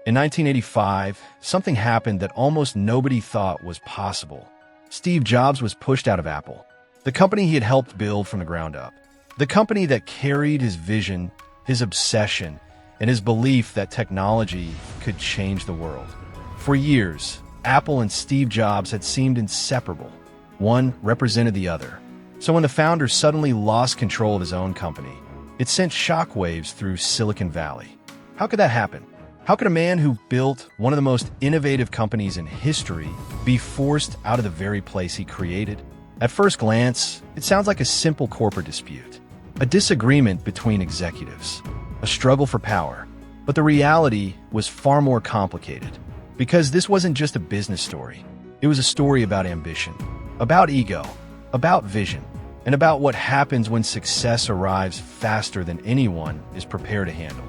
In 1985, something happened that almost nobody thought was possible. Steve Jobs was pushed out of Apple, the company he had helped build from the ground up. The company that carried his vision, his obsession, and his belief that technology could change the world. For years, Apple and Steve Jobs had seemed inseparable. One represented the other. So when the founder suddenly lost control of his own company, it sent shockwaves through Silicon Valley. How could that happen? How could a man who built one of the most innovative companies in history be forced out of the very place he created? At first glance, it sounds like a simple corporate dispute, a disagreement between executives, a struggle for power. But the reality was far more complicated, because this wasn't just a business story. It was a story about ambition, about ego, about vision, and about what happens when success arrives faster than anyone is prepared to handle.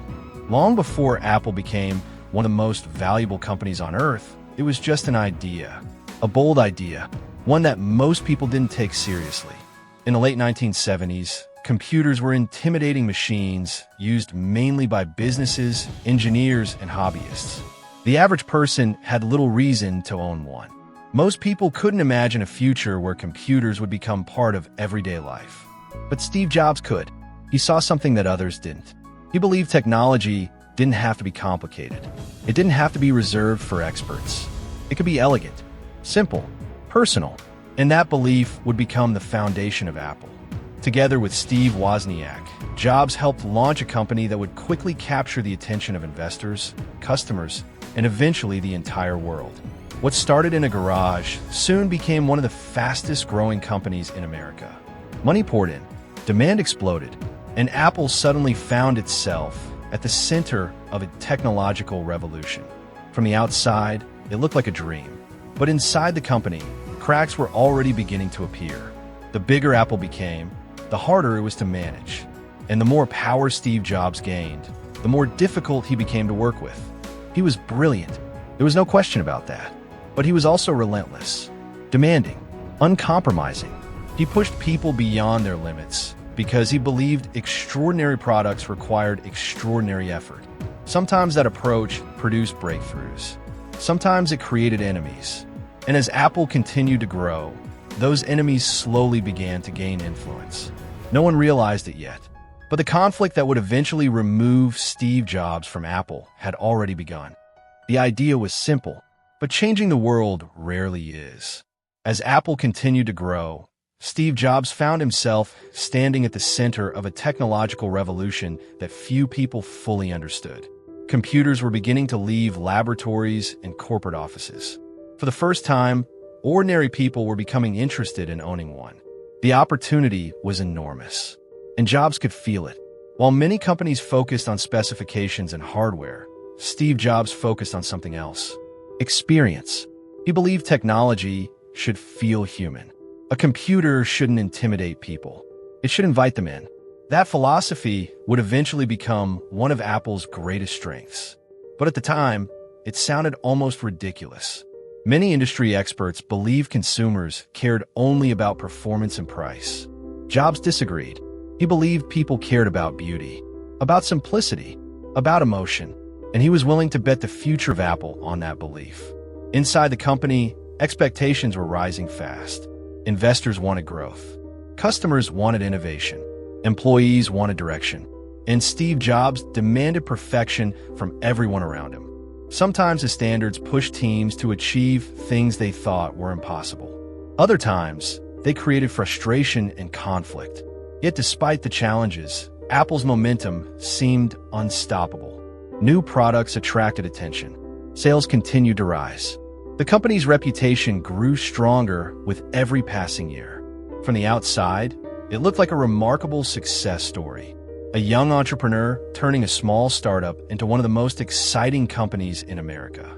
Long before Apple became one of the most valuable companies on earth, it was just an idea, a bold idea, one that most people didn't take seriously. In the late 1970s, computers were intimidating machines used mainly by businesses, engineers, and hobbyists. The average person had little reason to own one. Most people couldn't imagine a future where computers would become part of everyday life. But Steve Jobs could. He saw something that others didn't. He believed technology didn't have to be complicated. It didn't have to be reserved for experts. It could be elegant, simple, personal, and that belief would become the foundation of Apple. Together with Steve Wozniak, Jobs helped launch a company that would quickly capture the attention of investors, customers, and eventually the entire world. What started in a garage soon became one of the fastest-growing companies in America. Money poured in, demand exploded, and Apple suddenly found itself at the center of a technological revolution. From the outside, it looked like a dream. But inside the company, cracks were already beginning to appear. The bigger Apple became, the harder it was to manage. And the more power Steve Jobs gained, the more difficult he became to work with. He was brilliant. There was no question about that. But he was also relentless, demanding, uncompromising. He pushed people beyond their limits because he believed extraordinary products required extraordinary effort. Sometimes that approach produced breakthroughs. Sometimes it created enemies. And as Apple continued to grow, those enemies slowly began to gain influence. No one realized it yet, but the conflict that would eventually remove Steve Jobs from Apple had already begun. The idea was simple, but changing the world rarely is. As Apple continued to grow, Steve Jobs found himself standing at the center of a technological revolution that few people fully understood. Computers were beginning to leave laboratories and corporate offices. For the first time, ordinary people were becoming interested in owning one. The opportunity was enormous, and Jobs could feel it. While many companies focused on specifications and hardware, Steve Jobs focused on something else: experience. He believed technology should feel human. A computer shouldn't intimidate people. It should invite them in. That philosophy would eventually become one of Apple's greatest strengths. But at the time, it sounded almost ridiculous. Many industry experts believed consumers cared only about performance and price. Jobs disagreed. He believed people cared about beauty, about simplicity, about emotion, and he was willing to bet the future of Apple on that belief. Inside the company, expectations were rising fast. Investors wanted growth. Customers wanted innovation. Employees wanted direction. And Steve Jobs demanded perfection from everyone around him. Sometimes the standards pushed teams to achieve things they thought were impossible. Other times, they created frustration and conflict. Yet despite the challenges, Apple's momentum seemed unstoppable. New products attracted attention. Sales continued to rise. The company's reputation grew stronger with every passing year. From the outside, it looked like a remarkable success story. A young entrepreneur turning a small startup into one of the most exciting companies in America.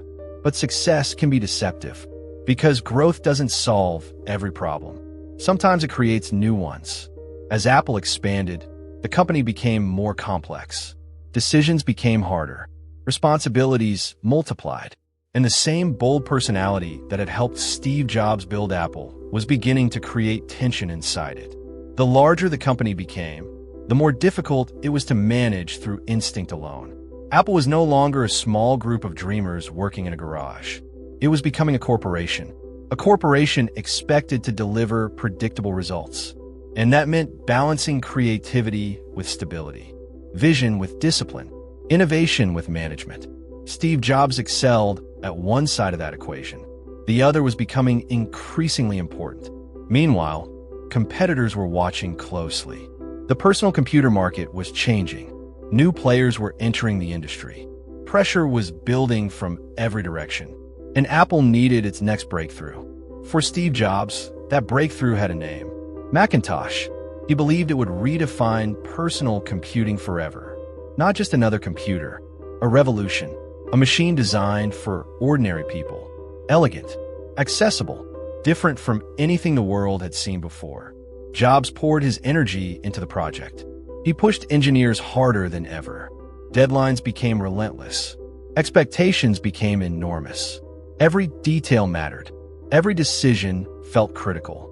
But success can be deceptive, because growth doesn't solve every problem. Sometimes it creates new ones. As Apple expanded, the company became more complex. Decisions became harder. Responsibilities multiplied. And the same bold personality that had helped Steve Jobs build Apple was beginning to create tension inside it. The larger the company became, the more difficult it was to manage through instinct alone. Apple was no longer a small group of dreamers working in a garage. It was becoming a corporation expected to deliver predictable results. And that meant balancing creativity with stability, vision with discipline, innovation with management. Steve Jobs excelled at one side of that equation. The other was becoming increasingly important. Meanwhile, competitors were watching closely. The personal computer market was changing. New players were entering the industry. Pressure was building from every direction, and Apple needed its next breakthrough. For Steve Jobs, that breakthrough had a name: Macintosh. He believed it would redefine personal computing forever. Not just another computer, a revolution, a machine designed for ordinary people. Elegant, accessible, different from anything the world had seen before. Jobs poured his energy into the project. He pushed engineers harder than ever. Deadlines became relentless. Expectations became enormous. Every detail mattered. Every decision felt critical.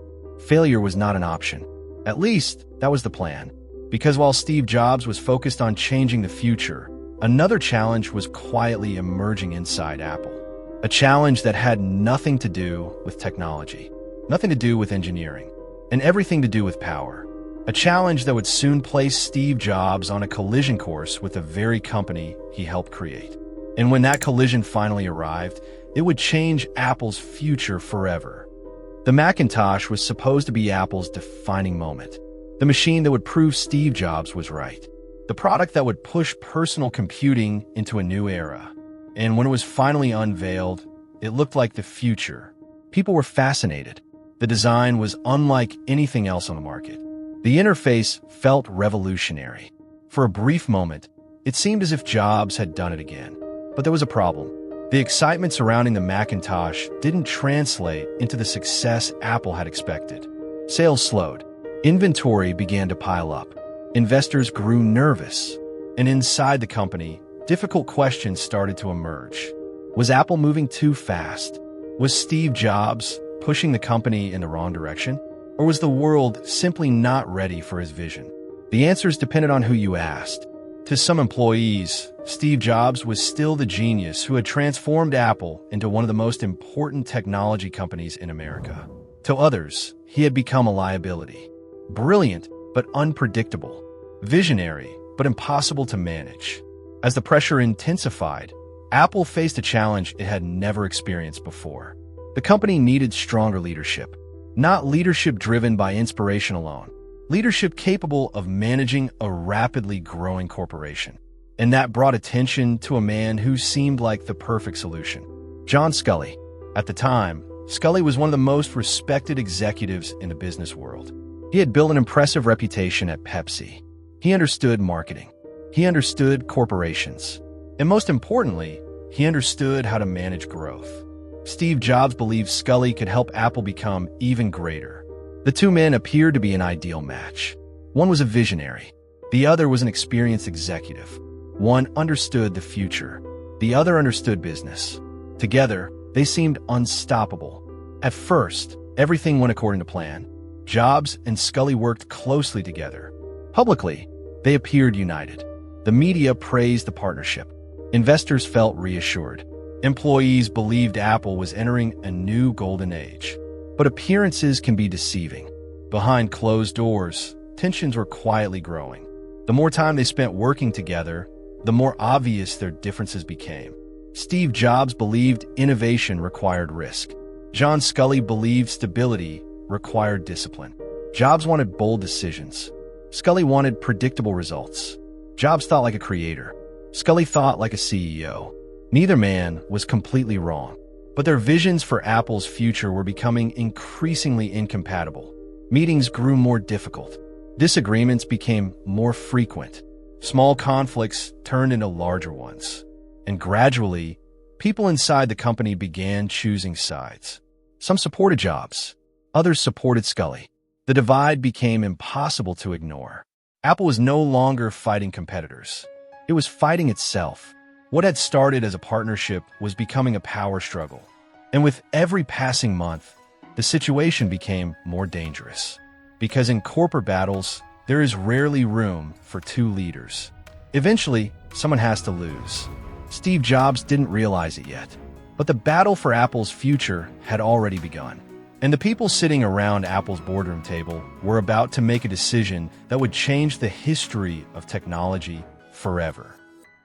Failure was not an option. At least, that was the plan. Because while Steve Jobs was focused on changing the future, another challenge was quietly emerging inside Apple. A challenge that had nothing to do with technology, nothing to do with engineering, and everything to do with power. A challenge that would soon place Steve Jobs on a collision course with the very company he helped create. And when that collision finally arrived, it would change Apple's future forever. The Macintosh was supposed to be Apple's defining moment. The machine that would prove Steve Jobs was right. The product that would push personal computing into a new era. And when it was finally unveiled, it looked like the future. People were fascinated. The design was unlike anything else on the market. The interface felt revolutionary. For a brief moment, it seemed as if Jobs had done it again. But there was a problem. The excitement surrounding the Macintosh didn't translate into the success Apple had expected. Sales slowed. Inventory began to pile up. Investors grew nervous. And inside the company, difficult questions started to emerge. Was Apple moving too fast? Was Steve Jobs pushing the company in the wrong direction? Or was the world simply not ready for his vision? The answers depended on who you asked. To some employees, Steve Jobs was still the genius who had transformed Apple into one of the most important technology companies in America. To others, he had become a liability. Brilliant, but unpredictable. Visionary, but impossible to manage. As the pressure intensified, Apple faced a challenge it had never experienced before. The company needed stronger leadership. Not leadership driven by inspiration alone. Leadership capable of managing a rapidly growing corporation. And that brought attention to a man who seemed like the perfect solution. John Sculley. At the time, Sculley was one of the most respected executives in the business world. He had built an impressive reputation at Pepsi. He understood marketing. He understood corporations. And most importantly, he understood how to manage growth. Steve Jobs believed Sculley could help Apple become even greater. The two men appeared to be an ideal match. One was a visionary. The other was an experienced executive. One understood the future. The other understood business. Together, they seemed unstoppable. At first, everything went according to plan. Jobs and Sculley worked closely together. Publicly, they appeared united. The media praised the partnership. Investors felt reassured. Employees believed Apple was entering a new golden age. But appearances can be deceiving. Behind closed doors, tensions were quietly growing. The more time they spent working together, the more obvious their differences became. Steve Jobs believed innovation required risk. John Sculley believed stability required discipline. Jobs wanted bold decisions. Sculley wanted predictable results. Jobs thought like a creator. Sculley thought like a CEO. Neither man was completely wrong, but their visions for Apple's future were becoming increasingly incompatible. Meetings grew more difficult. Disagreements became more frequent. Small conflicts turned into larger ones. And gradually, people inside the company began choosing sides. Some supported Jobs. Others supported Sculley. The divide became impossible to ignore. Apple was no longer fighting competitors. It was fighting itself. What had started as a partnership was becoming a power struggle. And with every passing month, the situation became more dangerous. Because in corporate battles, there is rarely room for two leaders. Eventually, Someone has to lose. Steve Jobs didn't realize it yet, but the battle for Apple's future had already begun. And the people sitting around Apple's boardroom table were about to make a decision that would change the history of technology forever.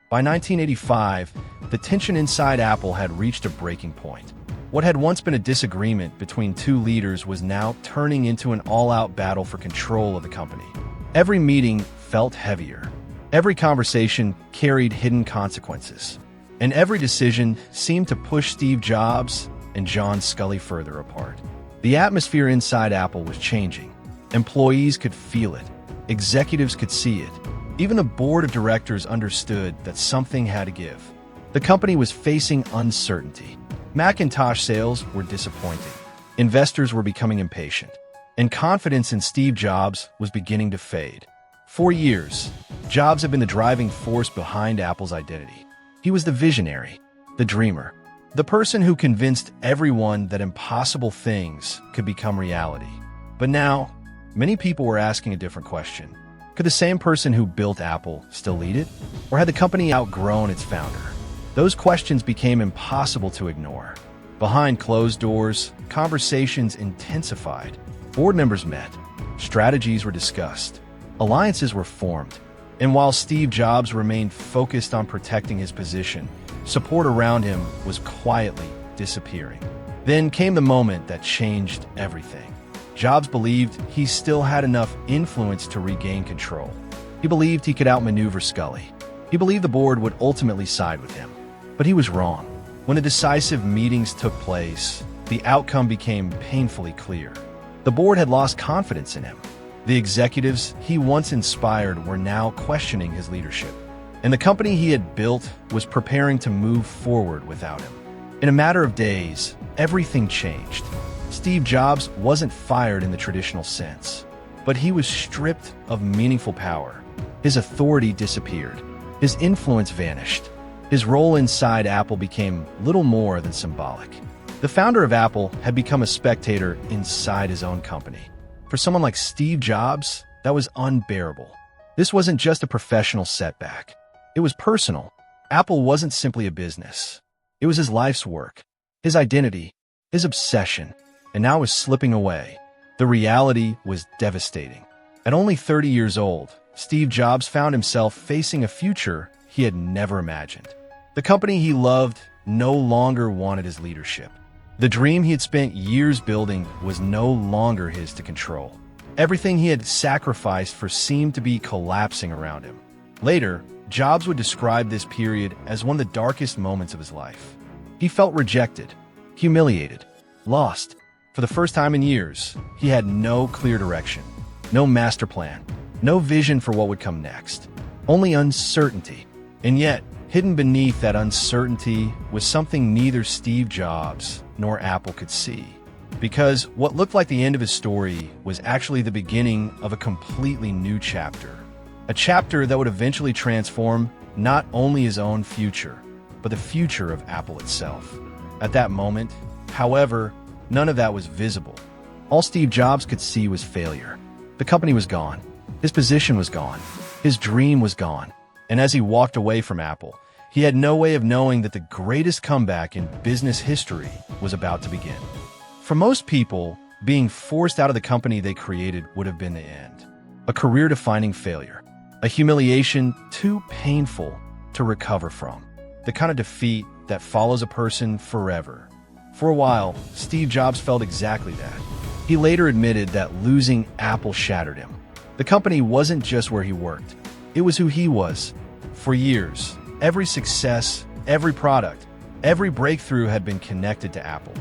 By 1985, the tension inside Apple had reached a breaking point. What had once been a disagreement between two leaders was now turning into an all-out battle for control of the company. Every meeting felt heavier. Every conversation carried hidden consequences. And every decision seemed to push Steve Jobs and John Sculley further apart. The atmosphere inside Apple was changing. Employees could feel it. Executives could see it. Even the board of directors understood that something had to give. The company was facing uncertainty. Macintosh sales were disappointing. Investors were becoming impatient. And confidence in Steve Jobs was beginning to fade. For years, Jobs had been the driving force behind Apple's identity. He was the visionary, the dreamer, the person who convinced everyone that impossible things could become reality. But now, many people were asking a different question. Could the same person who built Apple still lead it? Or had the company outgrown its founder? Those questions became impossible to ignore. Behind closed doors, conversations intensified. Board members met. Strategies were discussed. Alliances were formed. And while Steve Jobs remained focused on protecting his position, support around him was quietly disappearing. Then came the moment that changed everything. Jobs believed he still had enough influence to regain control. He believed he could outmaneuver Sculley. He believed the board would ultimately side with him. But he was wrong. When the decisive meetings took place, the outcome became painfully clear. The board had lost confidence in him. The executives he once inspired were now questioning his leadership. And the company he had built was preparing to move forward without him. In a matter of days, everything changed. Steve Jobs wasn't fired in the traditional sense, but he was stripped of meaningful power. His authority disappeared. His influence vanished. His role inside Apple became little more than symbolic. The founder of Apple had become a spectator inside his own company. For someone like Steve Jobs, that was unbearable. This wasn't just a professional setback. It was personal. Apple wasn't simply a business. It was his life's work, his identity, his obsession, and now was slipping away. The reality was devastating. At only 30 years old, Steve Jobs found himself facing a future he had never imagined. The company he loved no longer wanted his leadership. The dream he had spent years building was no longer his to control. Everything he had sacrificed for seemed to be collapsing around him. Later, Jobs would describe this period as one of the darkest moments of his life. He felt rejected, humiliated, lost. For the first time in years, he had no clear direction, no master plan, no vision for what would come next. Only uncertainty. And yet, hidden beneath that uncertainty was something neither Steve Jobs nor Apple could see. Because what looked like the end of his story was actually the beginning of a completely new chapter. A chapter that would eventually transform not only his own future, but the future of Apple itself. At that moment, however, none of that was visible. All Steve Jobs could see was failure. The company was gone. His position was gone. His dream was gone. And as he walked away from Apple, he had no way of knowing that the greatest comeback in business history was about to begin. For most people, being forced out of the company they created would have been the end. A career-defining failure. A humiliation too painful to recover from. The kind of defeat that follows a person forever. For a while, Steve Jobs felt exactly that. He later admitted that losing Apple shattered him. The company wasn't just where he worked. It was who he was. For years, every success, every product, every breakthrough had been connected to Apple.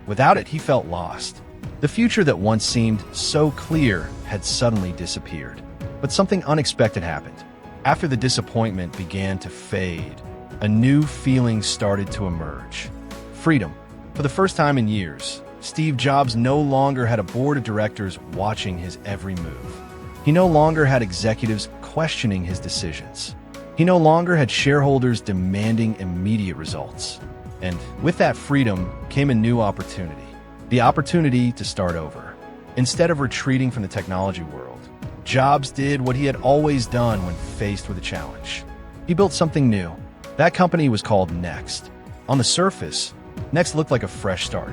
Without it, he felt lost. The future that once seemed so clear had suddenly disappeared. But something unexpected happened. After the disappointment began to fade, a new feeling started to emerge. Freedom. For the first time in years, Steve Jobs no longer had a board of directors watching his every move. He no longer had executives questioning his decisions. He no longer had shareholders demanding immediate results. And with that freedom came a new opportunity. The opportunity to start over. Instead of retreating from the technology world, Jobs did what he had always done when faced with a challenge. He built something new. That company was called Next. On the surface, Next looked like a fresh start,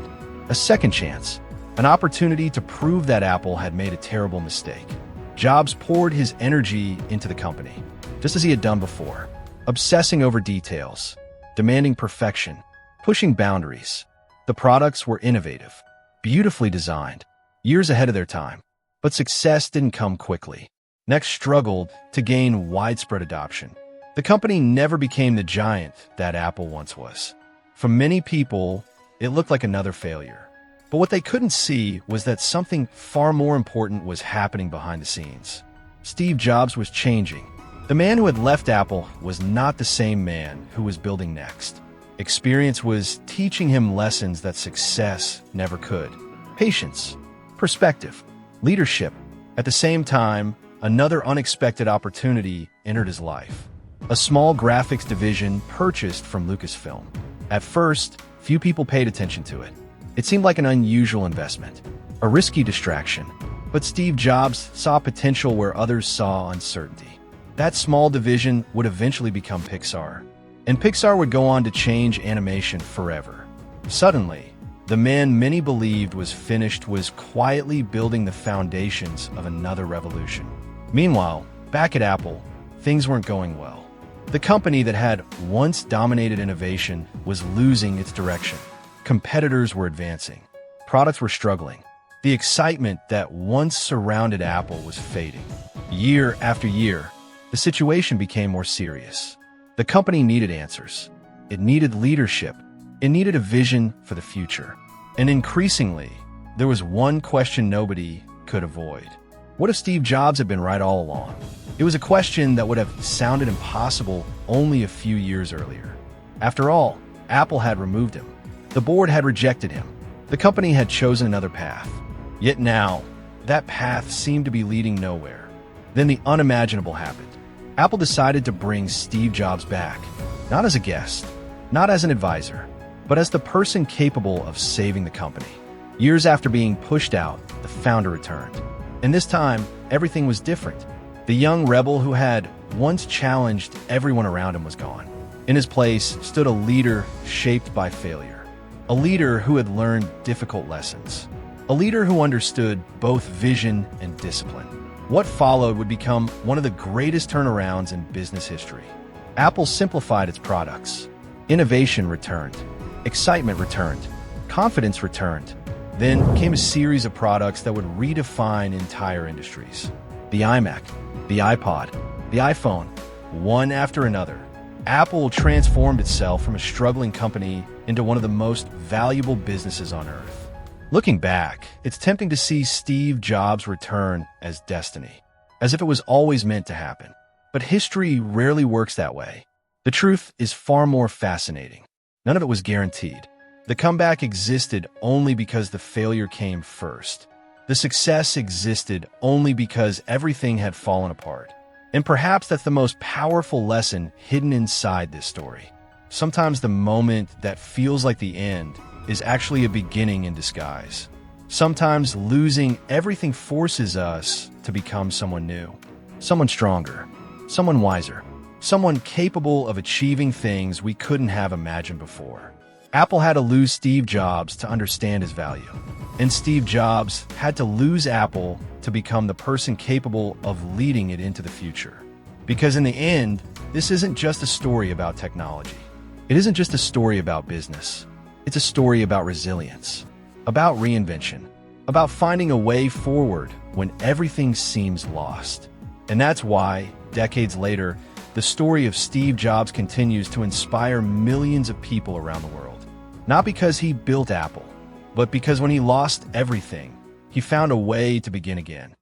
a second chance, an opportunity to prove that Apple had made a terrible mistake. Jobs poured his energy into the company, just as he had done before, obsessing over details, demanding perfection, pushing boundaries. The products were innovative, beautifully designed, years ahead of their time. But success didn't come quickly. Next struggled to gain widespread adoption. The company never became the giant that Apple once was. For many people, it looked like another failure. But what they couldn't see was that something far more important was happening behind the scenes. Steve Jobs was changing. The man who had left Apple was not the same man who was building Next. Experience was teaching him lessons that success never could. Patience, perspective, leadership. At the same time, another unexpected opportunity entered his life. A small graphics division purchased from Lucasfilm. At first, few people paid attention to it. It seemed like an unusual investment, a risky distraction. But Steve Jobs saw potential where others saw uncertainty. That small division would eventually become Pixar. And Pixar would go on to change animation forever. Suddenly, the man many believed was finished was quietly building the foundations of another revolution. Meanwhile, back at Apple, things weren't going well. The company that had once dominated innovation was losing its direction. Competitors were advancing. Products were struggling. The excitement that once surrounded Apple was fading. Year after year, the situation became more serious. The company needed answers. It needed leadership. It needed a vision for the future. And increasingly, there was one question nobody could avoid. What if Steve Jobs had been right all along? It was a question that would have sounded impossible only a few years earlier. After all, Apple had removed him. The board had rejected him. The company had chosen another path. Yet now, that path seemed to be leading nowhere. Then the unimaginable happened. Apple decided to bring Steve Jobs back, not as a guest, not as an advisor, but as the person capable of saving the company. Years after being pushed out, the founder returned. And this time, everything was different. The young rebel who had once challenged everyone around him was gone. In his place stood a leader shaped by failure, a leader who had learned difficult lessons, a leader who understood both vision and discipline. What followed would become one of the greatest turnarounds in business history. Apple simplified its products. Innovation returned. Excitement returned. Confidence returned. Then came a series of products that would redefine entire industries. The iMac, the iPod, the iPhone, one after another. Apple transformed itself from a struggling company into one of the most valuable businesses on earth. Looking back, it's tempting to see Steve Jobs' return as destiny, as if it was always meant to happen. But history rarely works that way. The truth is far more fascinating. None of it was guaranteed. The comeback existed only because the failure came first. The success existed only because everything had fallen apart. And perhaps that's the most powerful lesson hidden inside this story. Sometimes the moment that feels like the end is actually a beginning in disguise. Sometimes losing everything forces us to become someone new, someone stronger, someone wiser, someone capable of achieving things we couldn't have imagined before. Apple had to lose Steve Jobs to understand his value, and Steve Jobs had to lose Apple to become the person capable of leading it into the future. Because in the end, this isn't just a story about technology. It isn't just a story about business. It's a story about resilience, about reinvention, about finding a way forward when everything seems lost. And that's why, decades later, the story of Steve Jobs continues to inspire millions of people around the world. Not because he built Apple, but because when he lost everything, he found a way to begin again.